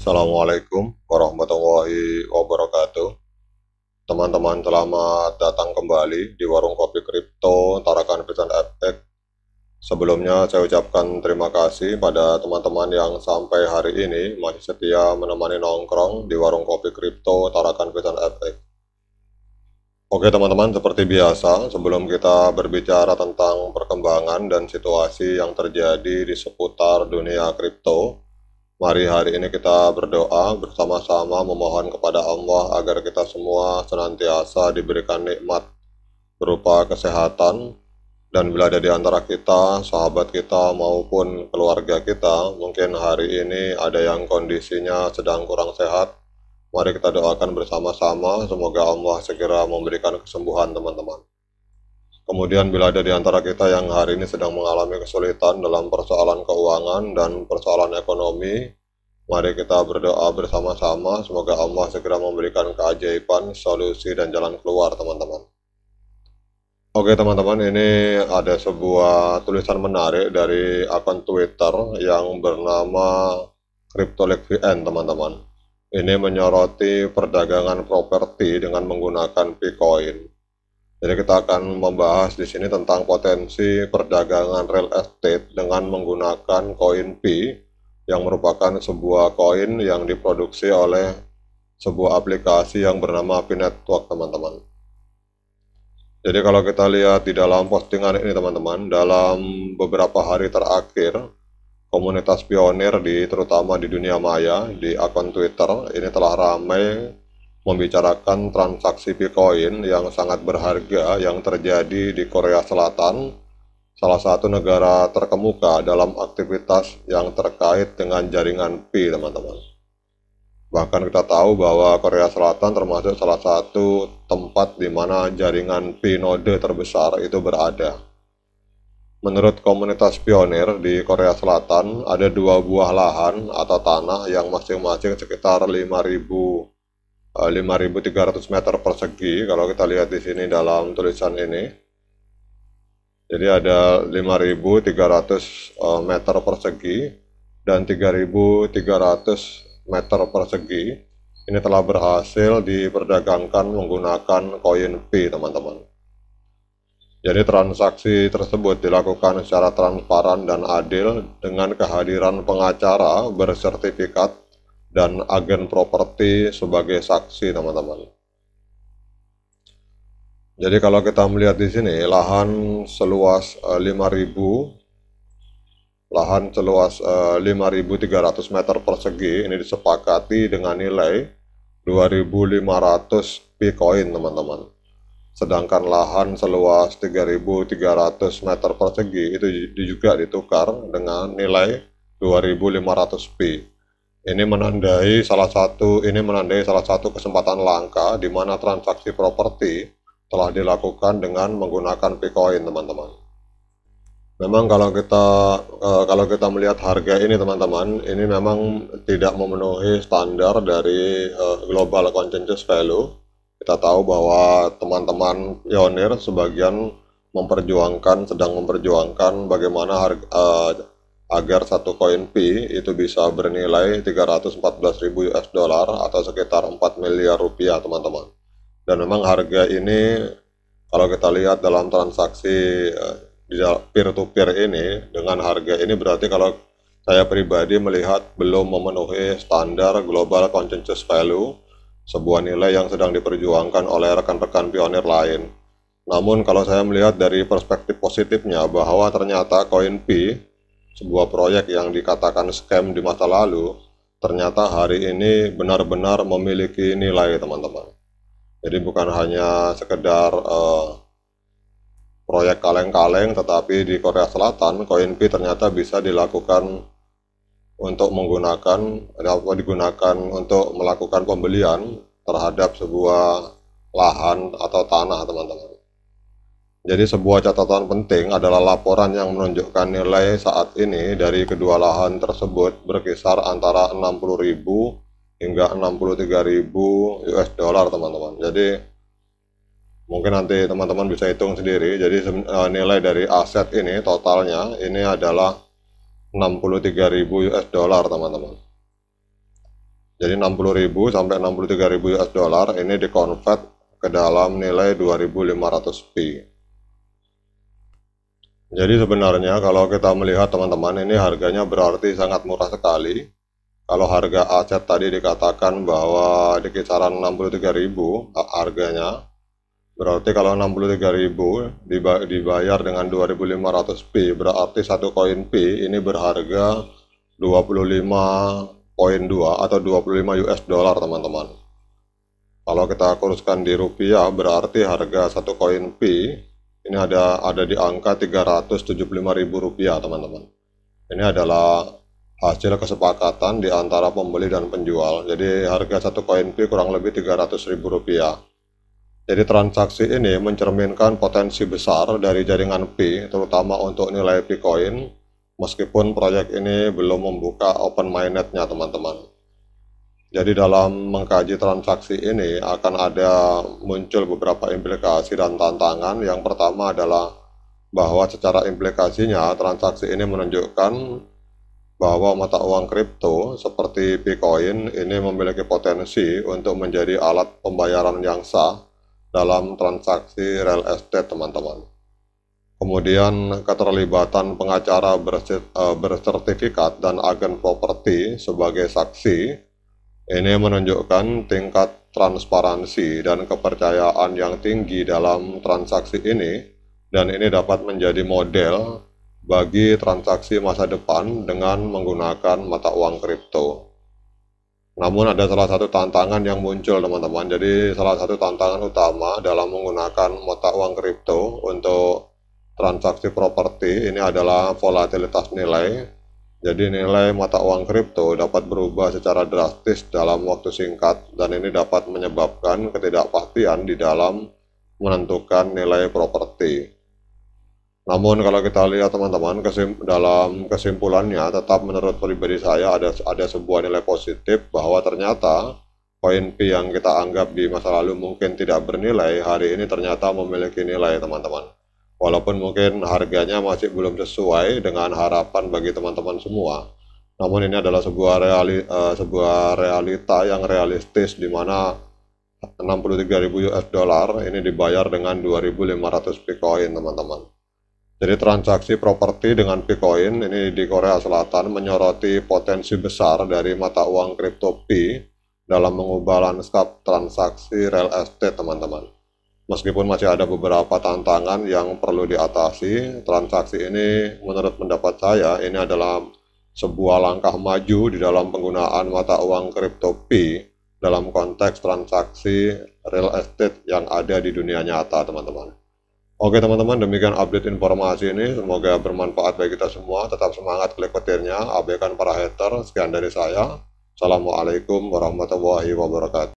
Assalamualaikum warahmatullahi wabarakatuh. Teman-teman, selamat datang kembali di warung kopi kripto Tarakan Vincent FX. Sebelumnya saya ucapkan terima kasih pada teman-teman yang sampai hari ini masih setia menemani nongkrong di warung kopi kripto Tarakan Vincent FX. Oke teman-teman, seperti biasa, sebelum kita berbicara tentang perkembangan dan situasi yang terjadi di seputar dunia kripto, mari hari ini kita berdoa bersama-sama memohon kepada Allah agar kita semua senantiasa diberikan nikmat berupa kesehatan, dan bila ada di antara kita, sahabat kita maupun keluarga kita, mungkin hari ini ada yang kondisinya sedang kurang sehat, mari kita doakan bersama-sama semoga Allah segera memberikan kesembuhan teman-teman. Kemudian bila ada di antara kita yang hari ini sedang mengalami kesulitan dalam persoalan keuangan dan persoalan ekonomi, mari kita berdoa bersama-sama semoga Allah segera memberikan keajaiban, solusi, dan jalan keluar teman-teman. Oke teman-teman, ini ada sebuah tulisan menarik dari akun Twitter yang bernama CryptoLeakVN teman-teman. Ini menyoroti perdagangan properti dengan menggunakan Bitcoin. Jadi kita akan membahas di sini tentang potensi perdagangan real estate dengan menggunakan koin P yang merupakan sebuah koin yang diproduksi oleh sebuah aplikasi yang bernama Pi Network teman-teman. Jadi kalau kita lihat di dalam postingan ini teman-teman, dalam beberapa hari terakhir, komunitas pionir terutama di dunia maya, di akun Twitter, ini telah ramai membicarakan transaksi Bitcoin yang sangat berharga yang terjadi di Korea Selatan, salah satu negara terkemuka dalam aktivitas yang terkait dengan jaringan Pi, teman-teman. Bahkan kita tahu bahwa Korea Selatan termasuk salah satu tempat di mana jaringan Pi node terbesar itu berada. Menurut komunitas pionir di Korea Selatan, ada dua buah lahan atau tanah yang masing-masing sekitar 5.300 meter persegi. Kalau kita lihat di sini dalam tulisan ini, jadi ada 5.300 meter persegi dan 3.300 meter persegi. Ini telah berhasil diperdagangkan menggunakan koin Pi, teman-teman. Jadi transaksi tersebut dilakukan secara transparan dan adil dengan kehadiran pengacara bersertifikat dan agen properti sebagai saksi, teman-teman. Jadi kalau kita melihat di sini, lahan seluas 5.300 meter persegi ini disepakati dengan nilai 2.500 Bitcoin, teman-teman. Sedangkan lahan seluas 3.300 meter persegi itu juga ditukar dengan nilai 2.500 Pi. Ini menandai salah satu kesempatan langka di mana transaksi properti telah dilakukan dengan menggunakan Bitcoin, teman-teman. Memang kalau kita melihat harga ini teman-teman, ini memang tidak memenuhi standar dari global consensus value. Kita tahu bahwa teman-teman pionir sebagian sedang memperjuangkan bagaimana agar satu koin Pi itu bisa bernilai 314.000 US dollar atau sekitar 4 miliar rupiah, teman-teman. Dan memang harga ini kalau kita lihat dalam transaksi di peer-to-peer ini dengan harga ini berarti kalau saya pribadi melihat belum memenuhi standar global consensus value, sebuah nilai yang sedang diperjuangkan oleh rekan-rekan pionir lain. Namun kalau saya melihat dari perspektif positifnya bahwa ternyata koin Pi, sebuah proyek yang dikatakan scam di masa lalu, ternyata hari ini benar-benar memiliki nilai, teman-teman. Jadi bukan hanya sekedar proyek kaleng-kaleng, tetapi di Korea Selatan koin Pi ternyata bisa digunakan untuk melakukan pembelian terhadap sebuah lahan atau tanah, teman-teman. Jadi sebuah catatan penting adalah laporan yang menunjukkan nilai saat ini dari kedua lahan tersebut berkisar antara 60.000 hingga 63.000 US dollar, teman-teman. Jadi mungkin nanti teman-teman bisa hitung sendiri. Jadi nilai dari aset ini totalnya ini adalah 63.000 US dollar, teman-teman. Jadi 60.000 sampai 63.000 US dollar ini dikonvert ke dalam nilai 2.500 pi. Jadi sebenarnya kalau kita melihat teman-teman, ini harganya berarti sangat murah sekali. Kalau harga aset tadi dikatakan bahwa di kisaran 63.000 harganya, berarti kalau 63.000 dibayar dengan 2.500 pi, berarti satu koin pi ini berharga 25,2 atau 25 US dollar teman-teman. Kalau kita kurskan di rupiah, berarti harga satu koin pi ini ada di angka 375.000 rupiah teman-teman. Ini adalah hasil kesepakatan di antara pembeli dan penjual. Jadi harga satu koin pi kurang lebih 300.000 rupiah. Jadi transaksi ini mencerminkan potensi besar dari jaringan pi, terutama untuk nilai pi coin, meskipun proyek ini belum membuka open mainnetnya teman-teman. Jadi dalam mengkaji transaksi ini akan ada muncul beberapa implikasi dan tantangan. Yang pertama adalah bahwa secara implikasinya transaksi ini menunjukkan bahwa mata uang kripto seperti Bitcoin ini memiliki potensi untuk menjadi alat pembayaran yang sah dalam transaksi real estate teman-teman. Kemudian keterlibatan pengacara bersertifikat dan agen properti sebagai saksi ini menunjukkan tingkat transparansi dan kepercayaan yang tinggi dalam transaksi ini, dan ini dapat menjadi model bagi transaksi masa depan dengan menggunakan mata uang kripto. Namun ada salah satu tantangan yang muncul teman-teman. Jadi salah satu tantangan utama dalam menggunakan mata uang kripto untuk transaksi properti ini adalah volatilitas nilai. Jadi nilai mata uang kripto dapat berubah secara drastis dalam waktu singkat, dan ini dapat menyebabkan ketidakpastian di dalam menentukan nilai properti. Namun kalau kita lihat teman-teman, dalam kesimpulannya tetap menurut pribadi saya ada sebuah nilai positif bahwa ternyata koin pi yang kita anggap di masa lalu mungkin tidak bernilai, hari ini ternyata memiliki nilai teman-teman. Walaupun mungkin harganya masih belum sesuai dengan harapan bagi teman-teman semua. Namun ini adalah sebuah realita yang realistis, di mana 63.000 US dollar ini dibayar dengan 2.500 Bitcoin teman-teman. Jadi transaksi properti dengan Bitcoin ini di Korea Selatan menyoroti potensi besar dari mata uang kripto pi dalam mengubah lanskap transaksi real estate teman-teman. Meskipun masih ada beberapa tantangan yang perlu diatasi, transaksi ini menurut pendapat saya ini adalah sebuah langkah maju di dalam penggunaan mata uang kripto pi dalam konteks transaksi real estate yang ada di dunia nyata teman-teman. Oke teman-teman, demikian update informasi ini, semoga bermanfaat bagi kita semua. Tetap semangat klik petirnya, abaikan para hater. Sekian dari saya. Assalamualaikum warahmatullahi wabarakatuh.